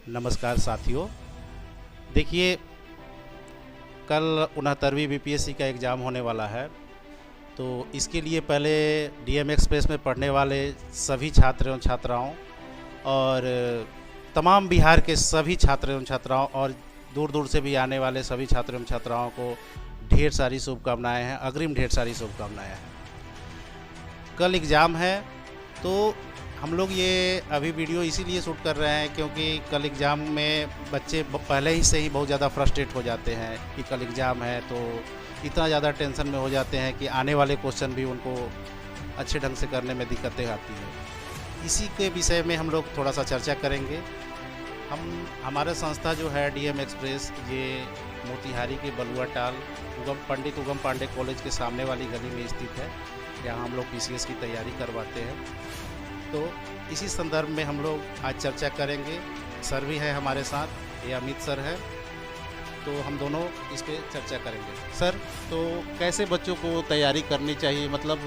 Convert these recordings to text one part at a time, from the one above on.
नमस्कार साथियों। देखिए, कल 69वीं बीपीएससी का एग्ज़ाम होने वाला है। तो इसके लिए पहले डीएम एक्सप्रेस में पढ़ने वाले सभी छात्र एवं छात्राओं और तमाम बिहार के सभी छात्र एवं छात्राओं और दूर दूर से भी आने वाले सभी छात्र एवं छात्राओं को ढेर सारी शुभकामनाएं हैं, अग्रिम ढेर सारी शुभकामनाएं हैं। कल एग्ज़ाम है, तो हम लोग ये अभी वीडियो इसीलिए शूट कर रहे हैं क्योंकि कल एग्ज़ाम में बच्चे पहले ही से ही बहुत ज़्यादा फ्रस्ट्रेट हो जाते हैं कि कल एग्ज़ाम है, तो इतना ज़्यादा टेंशन में हो जाते हैं कि आने वाले क्वेश्चन भी उनको अच्छे ढंग से करने में दिक्कतें आती हैं। इसी के विषय में हम लोग थोड़ा सा चर्चा करेंगे। हमारा संस्था जो है डीएम एक्सप्रेस, ये मोतिहारी के बलुआ टाल पंडित उगम पांडे कॉलेज के सामने वाली गली में स्थित है, जहाँ हम लोग पीसीएस की तैयारी करवाते हैं। तो इसी संदर्भ में हम लोग आज चर्चा करेंगे। सर भी है हमारे साथ, ये अमित सर है, तो हम दोनों इस पे चर्चा करेंगे। सर, तो कैसे बच्चों को तैयारी करनी चाहिए, मतलब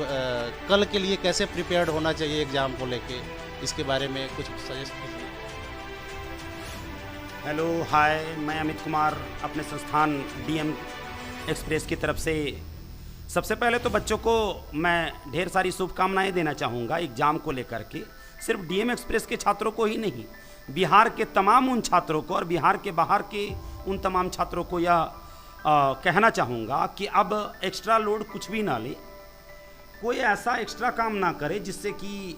कल के लिए कैसे प्रिपेयर्ड होना चाहिए एग्ज़ाम को लेके, इसके बारे में कुछ सजेस्ट कीजिए। हेलो, हाय, मैं अमित कुमार अपने संस्थान डीएम एक्सप्रेस की तरफ से सबसे पहले तो बच्चों को मैं ढेर सारी शुभकामनाएं देना चाहूँगा एग्ज़ाम को लेकर के। सिर्फ डीएम एक्सप्रेस के छात्रों को ही नहीं, बिहार के तमाम उन छात्रों को और बिहार के बाहर के उन तमाम छात्रों को यह कहना चाहूँगा कि अब एक्स्ट्रा लोड कुछ भी ना ले, कोई ऐसा एक्स्ट्रा काम ना करे जिससे कि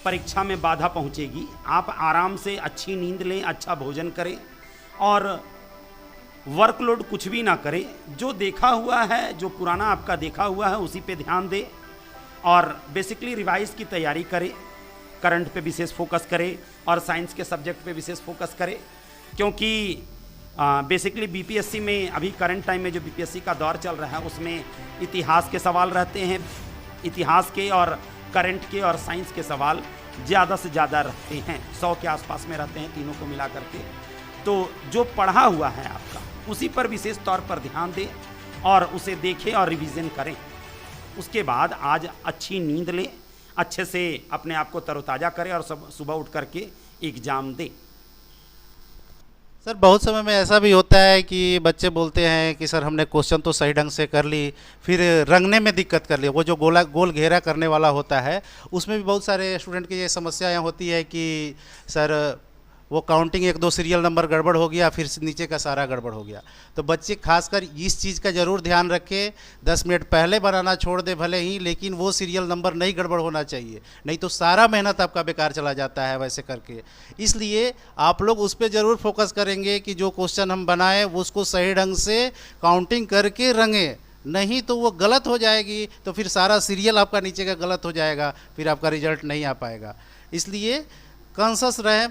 परीक्षा में बाधा पहुँचेगी। आप आराम से अच्छी नींद लें, अच्छा भोजन करें और वर्कलोड कुछ भी ना करें। जो देखा हुआ है, जो पुराना आपका देखा हुआ है, उसी पे ध्यान दें और बेसिकली रिवाइज की तैयारी करें। करंट पे विशेष फोकस करें और साइंस के सब्जेक्ट पे विशेष फोकस करें, क्योंकि बेसिकली बीपीएससी में अभी करंट टाइम में जो बीपीएससी का दौर चल रहा है उसमें इतिहास के सवाल रहते हैं। इतिहास के और करंट के और साइंस के सवाल ज़्यादा से ज़्यादा रहते हैं, 100 के आसपास में रहते हैं तीनों को मिला करके। तो जो पढ़ा हुआ है आपका, उसी पर विशेष तौर पर ध्यान दें और उसे देखें और रिवीजन करें। उसके बाद आज अच्छी नींद लें, अच्छे से अपने आप को तरोताज़ा करें और सुबह उठ करके एग्ज़ाम दें। सर, बहुत समय में ऐसा भी होता है कि बच्चे बोलते हैं कि सर हमने क्वेश्चन तो सही ढंग से कर ली, फिर रंगने में दिक्कत कर ली। वो जो गोल घेरा करने वाला होता है, उसमें भी बहुत सारे स्टूडेंट की ये समस्याएं होती है कि सर वो काउंटिंग 1-2 सीरियल नंबर गड़बड़ हो गया, फिर नीचे का सारा गड़बड़ हो गया। तो बच्चे खासकर इस चीज़ का ज़रूर ध्यान रखें, 10 मिनट पहले बनाना छोड़ दे भले ही, लेकिन वो सीरियल नंबर नहीं गड़बड़ होना चाहिए, नहीं तो सारा मेहनत आपका बेकार चला जाता है वैसे करके। इसलिए आप लोग उस पर ज़रूर फोकस करेंगे कि जो क्वेश्चन हम बनाएं वो उसको सही ढंग से काउंटिंग करके रंगें, नहीं तो वो गलत हो जाएगी, तो फिर सारा सीरियल आपका नीचे का गलत हो जाएगा, फिर आपका रिजल्ट नहीं आ पाएगा। इसलिए कॉन्शस रहें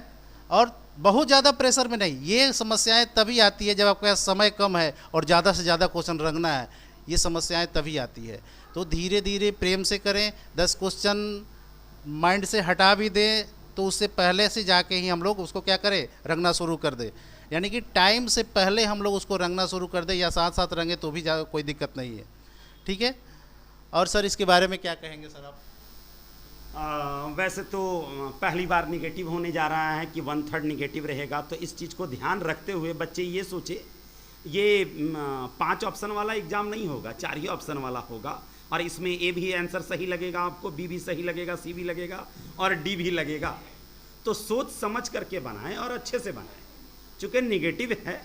और बहुत ज़्यादा प्रेशर में नहीं। ये समस्याएं तभी आती है जब आपके पास समय कम है और ज़्यादा से ज़्यादा क्वेश्चन रंगना है, ये समस्याएं तभी आती है। तो धीरे धीरे प्रेम से करें। 10 क्वेश्चन माइंड से हटा भी दें तो उससे पहले से जाके ही हम लोग उसको क्या करें, रंगना शुरू कर दें। यानी कि टाइम से पहले हम लोग उसको रंगना शुरू कर दें, या साथ साथ रंगे तो भी कोई दिक्कत नहीं है। ठीक है। और सर, इसके बारे में क्या कहेंगे सर आप? वैसे तो पहली बार निगेटिव होने जा रहा है कि 1/3 निगेटिव रहेगा, तो इस चीज़ को ध्यान रखते हुए बच्चे ये सोचे, ये 5 ऑप्शन वाला एग्ज़ाम नहीं होगा, 4 ही ऑप्शन वाला होगा और इसमें ए भी आंसर सही लगेगा आपको, बी भी सही लगेगा, सी भी लगेगा और डी भी लगेगा। तो सोच समझ करके बनाएं और अच्छे से बनाएं। चूँकि निगेटिव है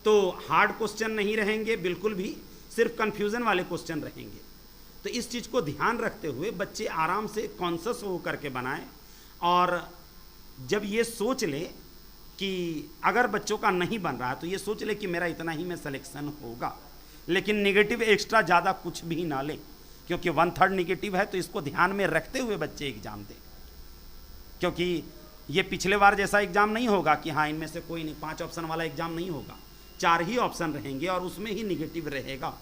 तो हार्ड क्वेश्चन नहीं रहेंगे बिल्कुल भी, सिर्फ कन्फ्यूज़न वाले क्वेश्चन रहेंगे। तो इस चीज़ को ध्यान रखते हुए बच्चे आराम से कॉन्शस हो करके बनाएं और जब ये सोच ले कि अगर बच्चों का नहीं बन रहा है तो ये सोच ले कि मेरा इतना ही में सिलेक्शन होगा, लेकिन नेगेटिव एक्स्ट्रा ज़्यादा कुछ भी ना लें, क्योंकि 1/3 निगेटिव है। तो इसको ध्यान में रखते हुए बच्चे एग्ज़ाम दें, क्योंकि ये पिछले बार जैसा एग्ज़ाम नहीं होगा कि हाँ इनमें से कोई नहीं, 5 ऑप्शन वाला एग्ज़ाम नहीं होगा, 4 ही ऑप्शन रहेंगे और उसमें ही निगेटिव रहेगा।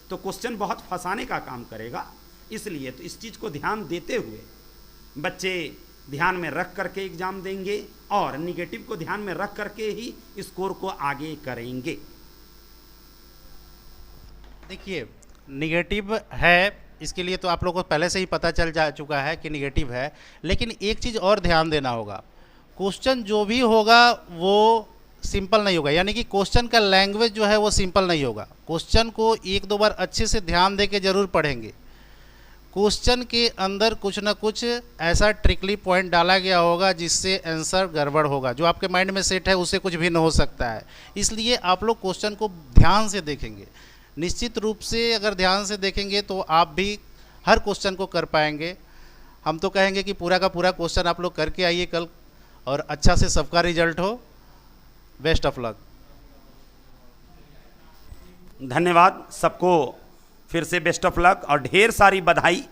तो क्वेश्चन बहुत फंसाने का काम करेगा। इसलिए तो इस चीज़ को ध्यान देते हुए बच्चे ध्यान में रख करके एग्ज़ाम देंगे और निगेटिव को ध्यान में रख करके ही स्कोर को आगे करेंगे। देखिए, निगेटिव है, इसके लिए तो आप लोगों को पहले से ही पता चल जा चुका है कि निगेटिव है, लेकिन एक चीज़ और ध्यान देना होगा। क्वेश्चन जो भी होगा वो सिंपल नहीं होगा, यानी कि क्वेश्चन का लैंग्वेज जो है वो सिंपल नहीं होगा। क्वेश्चन को एक दो बार अच्छे से ध्यान दे के ज़रूर पढ़ेंगे। क्वेश्चन के अंदर कुछ ना कुछ ऐसा ट्रिकली पॉइंट डाला गया होगा जिससे आंसर गड़बड़ होगा, जो आपके माइंड में सेट है उससे कुछ भिन्न हो सकता है। इसलिए आप लोग क्वेश्चन को ध्यान से देखेंगे। निश्चित रूप से अगर ध्यान से देखेंगे तो आप भी हर क्वेश्चन को कर पाएंगे। हम तो कहेंगे कि पूरा का पूरा क्वेश्चन आप लोग करके आइए कल, और अच्छा से सबका रिजल्ट हो। Best of luck. धन्यवाद सबको, फिर से बेस्ट ऑफ लक और ढेर सारी बधाई।